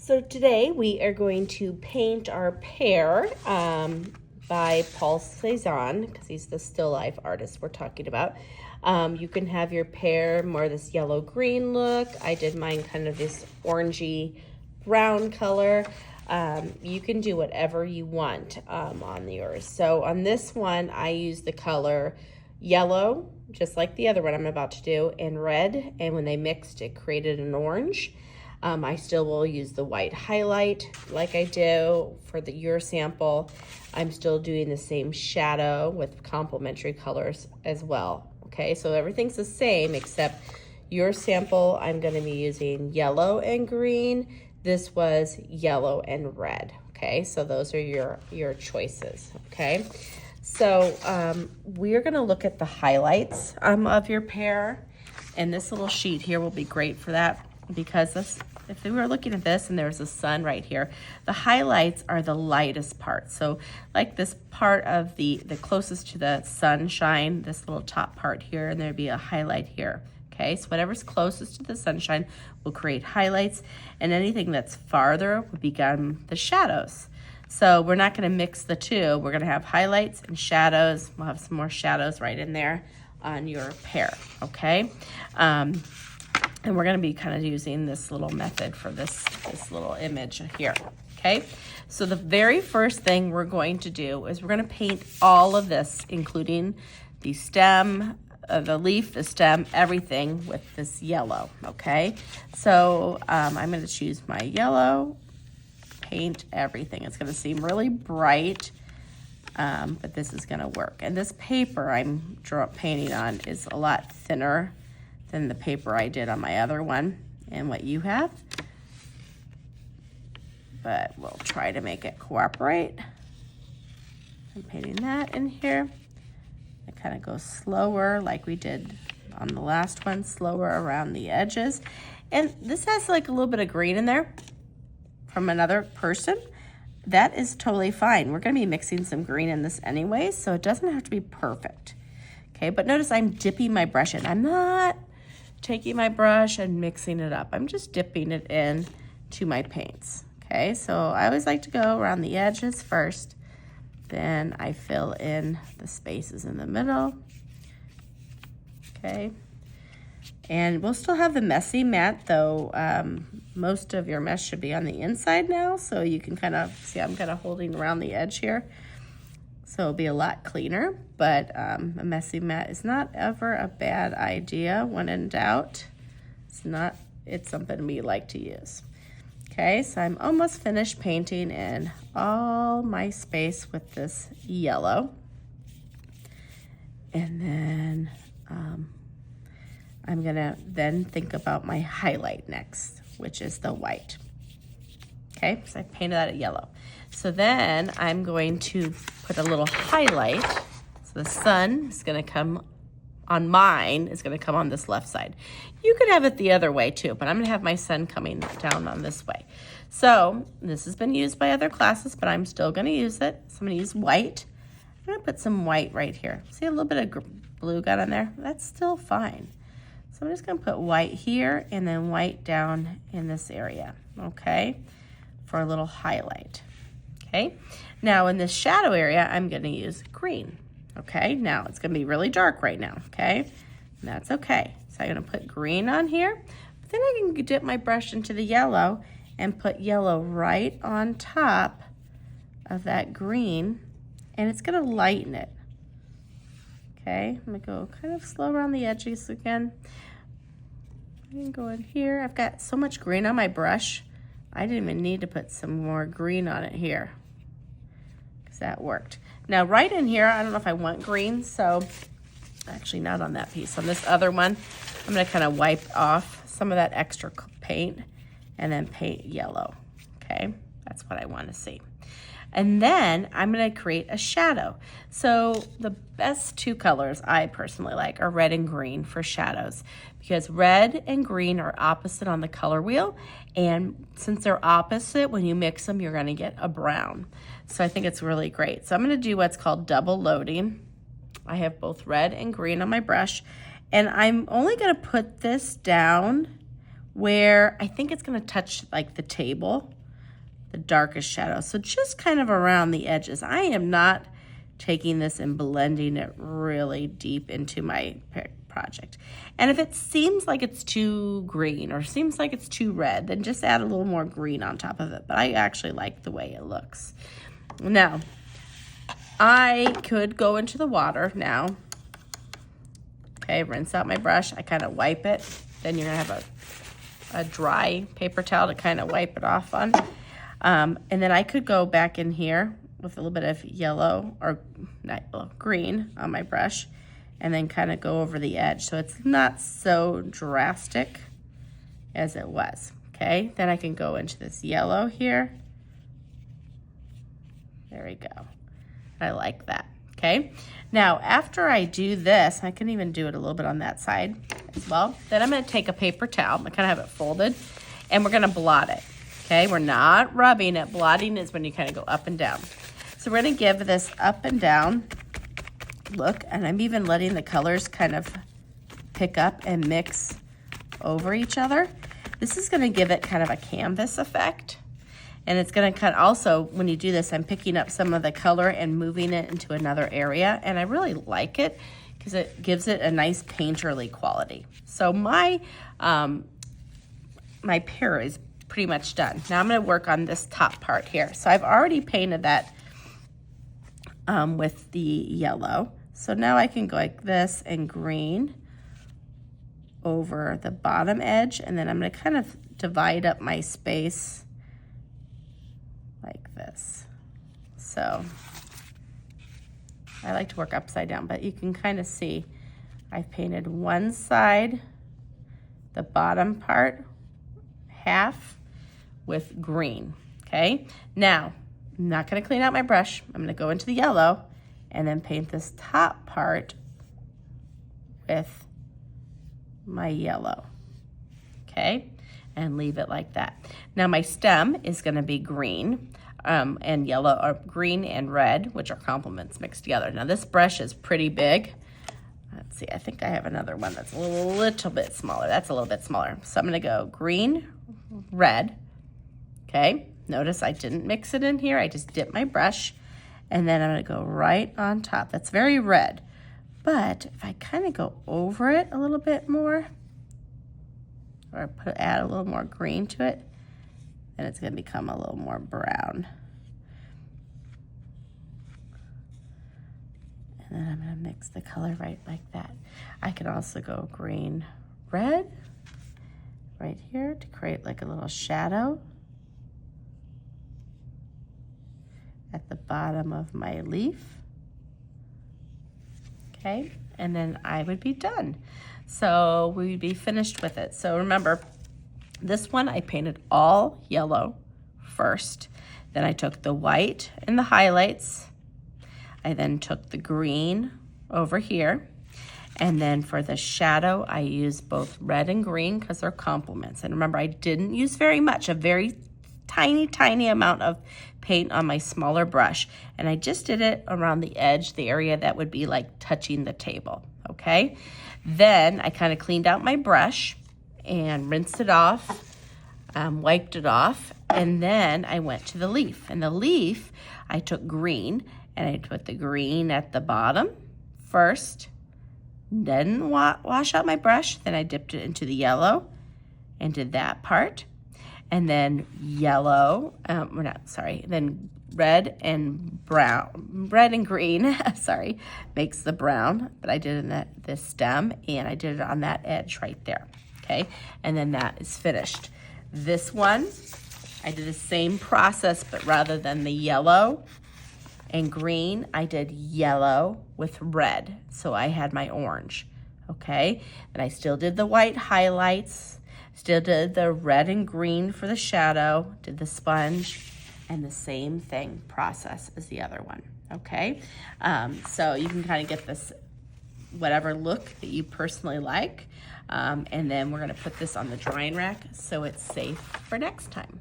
So today we are going to paint our pear by Paul Cezanne, because he's the still life artist we're talking about. You can have your pear more this yellow-green look. I did mine kind of this orangey brown color. You can do whatever you want on yours. So on this one, I use the color yellow, just like the other one I'm about to do, and red. And when they mixed, it created an orange. I still will use the white highlight like I do for your sample. I'm still doing the same shadow with complementary colors as well. Okay, so everything's the same except your sample, I'm gonna be using yellow and green. This was yellow and red. Okay, so those are your choices. Okay, so we're gonna look at the highlights of your pear, and this little sheet here will be great for that, because if we were looking at this and there's a sun right here, the highlights are the lightest part. So like this part of the closest to the sunshine, this little top part here, and there'd be a highlight here. Okay, so whatever's closest to the sunshine will create highlights, and anything that's farther will become the shadows. So we're not gonna mix the two. We're gonna have highlights and shadows. We'll have some more shadows right in there on your pear, okay? And we're gonna be kind of using this little method for this little image here, okay? So the very first thing we're going to do is we're gonna paint all of this, including the stem, the leaf, the stem, everything with this yellow, okay? So I'm gonna choose my yellow, paint everything. It's gonna seem really bright, but this is gonna work. And this paper I'm painting on is a lot thinner than the paper I did on my other one and what you have. But we'll try to make it cooperate. I'm painting that in here. It kind of goes slower like we did on the last one, slower around the edges. And this has like a little bit of green in there from another person. That is totally fine. We're gonna be mixing some green in this anyway, so it doesn't have to be perfect. Okay, but notice I'm dipping my brush in. I'm not taking my brush and mixing it up. I'm just dipping it in to my paints. Okay, so I always like to go around the edges first, then I fill in the spaces in the middle. Okay, and we'll still have the messy mat though. Most of your mesh should be on the inside now, so you can kind of see I'm kind of holding around the edge here. So it'll be a lot cleaner, but a messy mat is not ever a bad idea when in doubt. It's something we like to use. Okay, so I'm almost finished painting in all my space with this yellow. And then I'm gonna then think about my highlight next, which is the white. Okay, so I painted that at yellow. So then I'm going to put a little highlight. So the sun is gonna come on mine, is gonna come on this left side. You could have it the other way too, but I'm gonna have my sun coming down on this way. So this has been used by other classes, but I'm still gonna use it. So I'm gonna use white. I'm gonna put some white right here. See a little bit of blue got on there? That's still fine. So I'm just gonna put white here and then white down in this area, okay? For a little highlight. Okay, now in this shadow area, I'm gonna use green. Okay, now it's gonna be really dark right now, okay? And that's okay. So I'm gonna put green on here, but then I can dip my brush into the yellow and put yellow right on top of that green, and it's gonna lighten it. Okay, I'm gonna go kind of slow around the edges again. I can go in here. I've got so much green on my brush, I didn't even need to put some more green on it here, because that worked. Now right in here, I don't know if I want green, so actually not on that piece. On this other one, I'm gonna kind of wipe off some of that extra paint and then paint yellow, okay? That's what I wanna see. And then I'm gonna create a shadow. So the best two colors I personally like are red and green for shadows, because red and green are opposite on the color wheel. And since they're opposite, when you mix them, you're gonna get a brown. So I think it's really great. So I'm gonna do what's called double loading. I have both red and green on my brush, and I'm only gonna put this down where I think it's gonna touch like the table. the darkest shadow. So just kind of around the edges. I am not taking this and blending it really deep into my project. And if it seems like it's too green or seems like it's too red, then just add a little more green on top of it. But I actually like the way it looks. Now, I could go into the water now. Okay, rinse out my brush. I kind of wipe it. Then you're gonna have a dry paper towel to kind of wipe it off on. And then I could go back in here with a little bit of yellow or not yellow, green on my brush, and then kind of go over the edge. So it's not so drastic as it was, okay? Then I can go into this yellow here. There we go. I like that, okay? Now, after I do this, I can even do it a little bit on that side as well. Then I'm gonna take a paper towel, I kind of have it folded, and we're gonna blot it, okay? We're not rubbing it. Blotting is when you kind of go up and down. So we're gonna give this up and down look, and I'm even letting the colors kind of pick up and mix over each other. This is gonna give it kind of a canvas effect. And it's gonna kind of also, when you do this, I'm picking up some of the color and moving it into another area. And I really like it because it gives it a nice painterly quality. So my pear is pretty much done. Now I'm gonna work on this top part here. So I've already painted that with the yellow. So now I can go like this and green over the bottom edge. And then I'm gonna kind of divide up my space like this. So I like to work upside down, but you can kind of see I've painted one side, the bottom part, half with green, okay? Now, I'm not gonna clean out my brush. I'm gonna go into the yellow and then paint this top part with my yellow, okay? And leave it like that. Now my stem is gonna be green and yellow, or green and red, which are complements mixed together. Now this brush is pretty big. Let's see, I think I have another one that's a little bit smaller. That's a little bit smaller. So I'm gonna go green, red, okay? Notice I didn't mix it in here. I just dipped my brush, and then I'm gonna go right on top. That's very red. But if I kind of go over it a little bit more, or add a little more green to it, then it's gonna become a little more brown. And then I'm gonna mix the color right like that. I can also go green, red, right here to create like a little shadow at the bottom of my leaf. Okay, and then I would be done. So we would be finished with it. So remember, this one I painted all yellow first. Then I took the white and the highlights. I then took the green over here. And then for the shadow, I used both red and green because they're complements. And remember, I didn't use very much, a very tiny amount of paint on my smaller brush. And I just did it around the edge, the area that would be like touching the table, okay? Then I kind of cleaned out my brush and rinsed it off, wiped it off, and then I went to the leaf. And the leaf, I took green, and I put the green at the bottom first, then wash out my brush, then I dipped it into the yellow and did that part. And then yellow, then red and brown, red and green, sorry, makes the brown, but I did in this stem, and I did it on that edge right there, okay? And then that is finished. This one, I did the same process, but rather than the yellow and green, I did yellow with red, so I had my orange, okay? And I still did the white highlights, still did the red and green for the shadow, did the sponge, and the same thing process as the other one, okay? So you can kind of get this whatever look that you personally like. And then we're gonna put this on the drying rack so it's safe for next time.